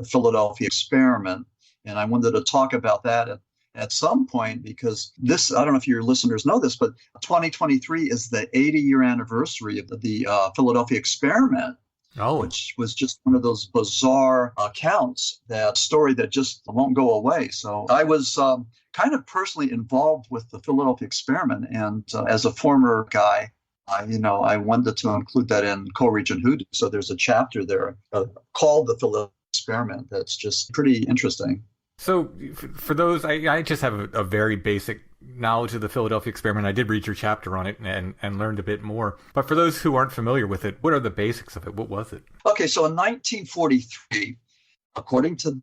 Philadelphia experiment. And I wanted to talk about that at some point because this, I don't know if your listeners know this, but 2023 is the 80-year anniversary of the Philadelphia experiment, Oh, which was just one of those bizarre accounts, that story that just won't go away. So I was kind of personally involved with the Philadelphia experiment. And as a former guy, I wanted to include that in Co-Regent Hoodoo. So there's a chapter there called the Philadelphia experiment that's just pretty interesting. so for those, I just have a very basic knowledge of the Philadelphia experiment. I did read your chapter on it and learned a bit more. But for those who aren't familiar with it, what are the basics of it? What was it? Okay, so in 1943, according to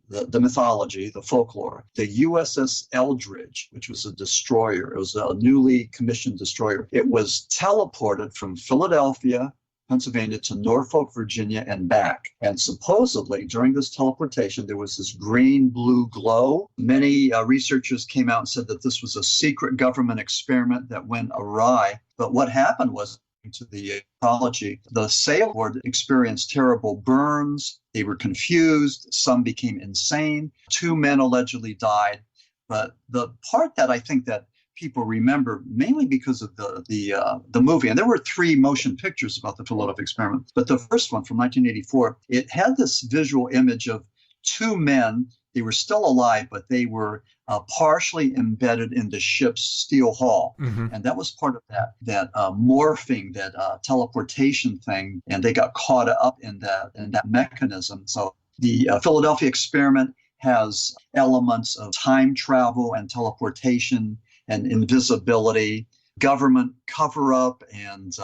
the mythology, the folklore, the USS Eldridge, which was a destroyer, it was a newly commissioned destroyer. It was teleported from Philadelphia, Pennsylvania to Norfolk, Virginia, and back. And supposedly during this teleportation, there was this green-blue glow. Many researchers came out and said that this was a secret government experiment that went awry. But what happened was, to the ecology, the sailor experienced terrible burns. They were confused. Some became insane. 2 men allegedly died. But the part that I think that people remember, mainly because of the movie, and there were 3 motion pictures about the Philadelphia experiment, but the first one from 1984, it had this visual image of 2 men. They were still alive, but they were partially embedded in the ship's steel hull. Mm-hmm. And that was part of that morphing, that teleportation thing. And they got caught up in that mechanism. So the Philadelphia experiment has elements of time travel and teleportation and invisibility, government cover-up, and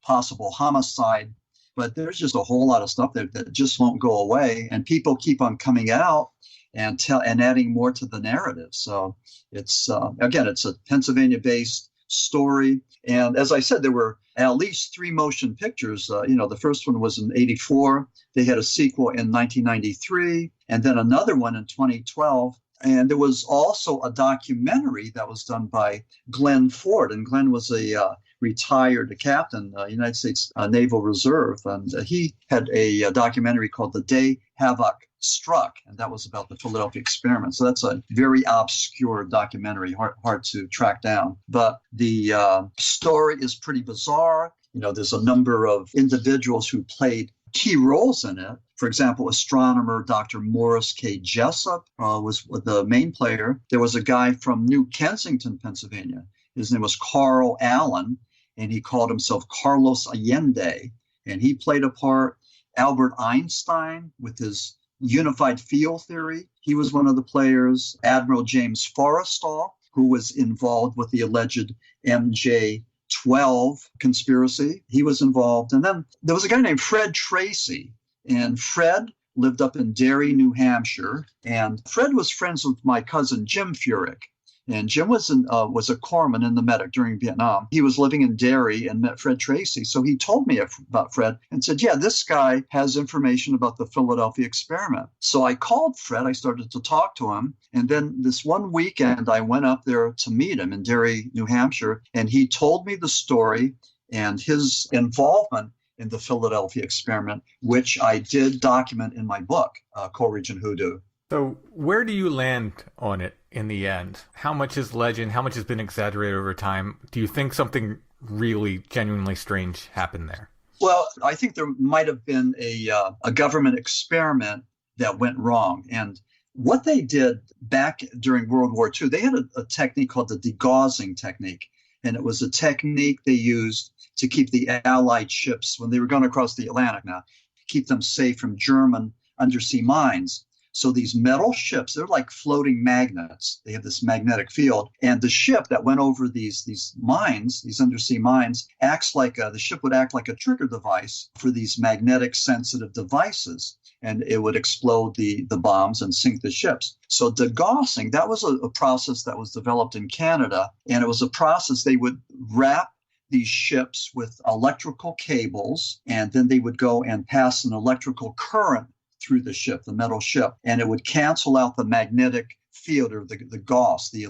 possible homicide. But there's just a whole lot of stuff that just won't go away. And people keep on coming out and adding more to the narrative. So it's, again, it's a Pennsylvania-based story. And as I said, there were at least 3 motion pictures. The first one was in 84. They had a sequel in 1993, and then another one in 2012. And there was also a documentary that was done by Glenn Ford. And Glenn was a retired captain, United States Naval Reserve. And he had a documentary called The Day Havoc Struck. And that was about the Philadelphia experiment. So that's a very obscure documentary, hard to track down. But the story is pretty bizarre. There's a number of individuals who played key roles in it. For example, astronomer Dr. Morris K. Jessup was the main player. There was a guy from New Kensington, Pennsylvania. His name was Carl Allen, and he called himself Carlos Allende. And he played a part. Albert Einstein, with his unified field theory, he was one of the players. Admiral James Forrestal, who was involved with the alleged MJ-12 conspiracy, he was involved. And then there was a guy named Fred Tracy. And Fred lived up in Derry, New Hampshire. And Fred was friends with my cousin, Jim Furyk. And Jim was a corpsman in the medic during Vietnam. He was living in Derry and met Fred Tracy. So he told me about Fred and said, yeah, this guy has information about the Philadelphia experiment. So I called Fred. I started to talk to him. And then this one weekend, I went up there to meet him in Derry, New Hampshire. And he told me the story and his involvement in the Philadelphia experiment, which I did document in my book, Co-Regent Hoodoo. So where do you land on it in the end? How much is legend? How much has been exaggerated over time? Do you think something really genuinely strange happened there? Well, I think there might have been a government experiment that went wrong. And what they did back during World War II, they had a technique called the degaussing technique. And it was a technique they used to keep the Allied ships, when they were going across the Atlantic now, keep them safe from German undersea mines. So these metal ships, they're like floating magnets. They have this magnetic field. And the ship that went over these mines, these undersea mines, the ship would act like a trigger device for these magnetic sensitive devices. And it would explode the bombs and sink the ships. So degaussing, that was a process that was developed in Canada. And it was a process they would wrap these ships with electrical cables, and then they would go and pass an electrical current through the ship, the metal ship, and it would cancel out the magnetic field or the gauss, the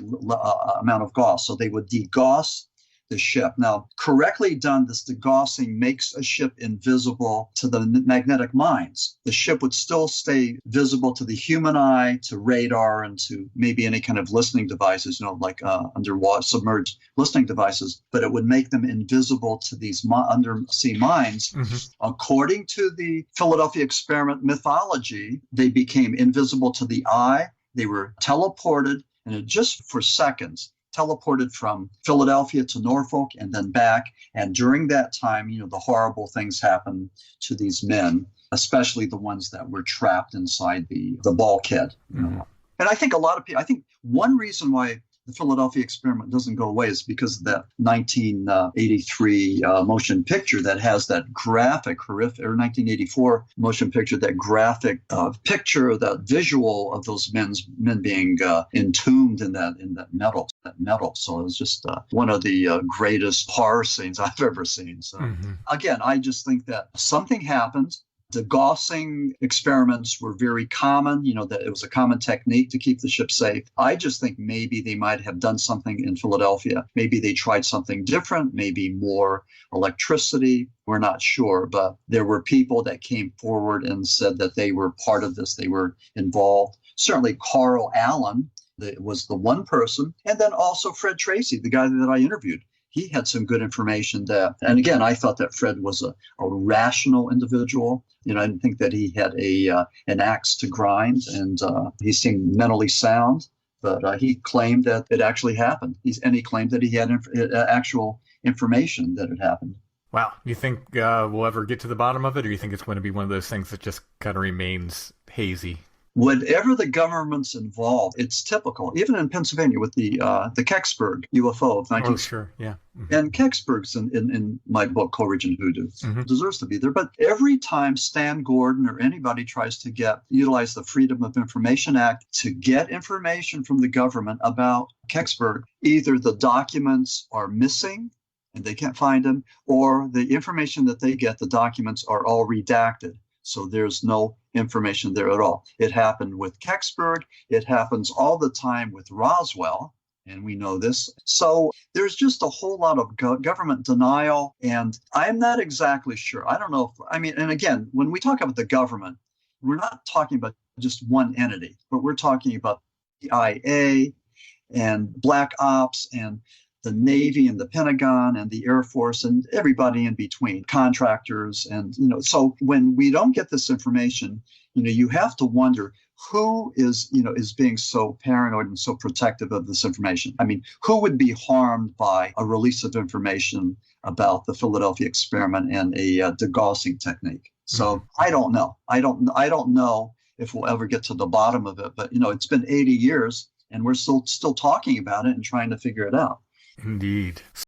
amount of gauss. So they would degauss the ship. Now, correctly done, this degaussing makes a ship invisible to the magnetic mines. The ship would still stay visible to the human eye, to radar, and to maybe any kind of listening devices, like underwater submerged listening devices, but it would make them invisible to these undersea mines. According to the Philadelphia experiment mythology, they became invisible to the eye. They were teleported, and just for seconds, teleported from Philadelphia to Norfolk and then back. And during that time, the horrible things happened to these men, especially the ones that were trapped inside the bulkhead. And I think I think one reason why the Philadelphia experiment doesn't go away is because of that 1983 motion picture that has that graphic, horrific, or 1984 motion picture, that graphic picture, that visual of those men being entombed in that metal. So it was just one of the greatest horror scenes I've ever seen. So again, I just think that something happened. Degaussing experiments were very common, that it was a common technique to keep the ship safe. I just think maybe they might have done something in Philadelphia. Maybe they tried something different, maybe more electricity. We're not sure, but there were people that came forward and said that they were part of this. They were involved. Certainly Carl Allen was the one person. And then also Fred Tracy, the guy that I interviewed. He had some good information there. And again, I thought that Fred was a rational individual. I didn't think that he had an axe to grind, and he seemed mentally sound. But he claimed that it actually happened. He claimed that he had actual information that it happened. Wow. You think we'll ever get to the bottom of it, or you think it's going to be one of those things that just kind of remains hazy? Whenever the government's involved, it's typical. Even in Pennsylvania with the Kecksburg UFO of 19... Oh, sure, yeah. And Kecksburg's in my book, Co-Regent Hoodoo, deserves to be there. But every time Stan Gordon or anybody tries to utilize the Freedom of Information Act to get information from the government about Kecksburg, either the documents are missing and they can't find them, or the information that they get, the documents are all redacted. So there's no information there at all. It happened with Kecksburg. It happens all the time with Roswell, and we know this. So there's just a whole lot of government denial, and I'm not exactly sure. I don't know and again, when we talk about the government, we're not talking about just one entity, but we're talking about the IA and Black Ops and the Navy and the Pentagon and the Air Force and everybody in between, contractors. And, so when we don't get this information, you have to wonder who is being so paranoid and so protective of this information. Who would be harmed by a release of information about the Philadelphia experiment and a degaussing technique? So I don't know. I don't know if we'll ever get to the bottom of it, but, it's been 80 years and we're still talking about it and trying to figure it out. Indeed.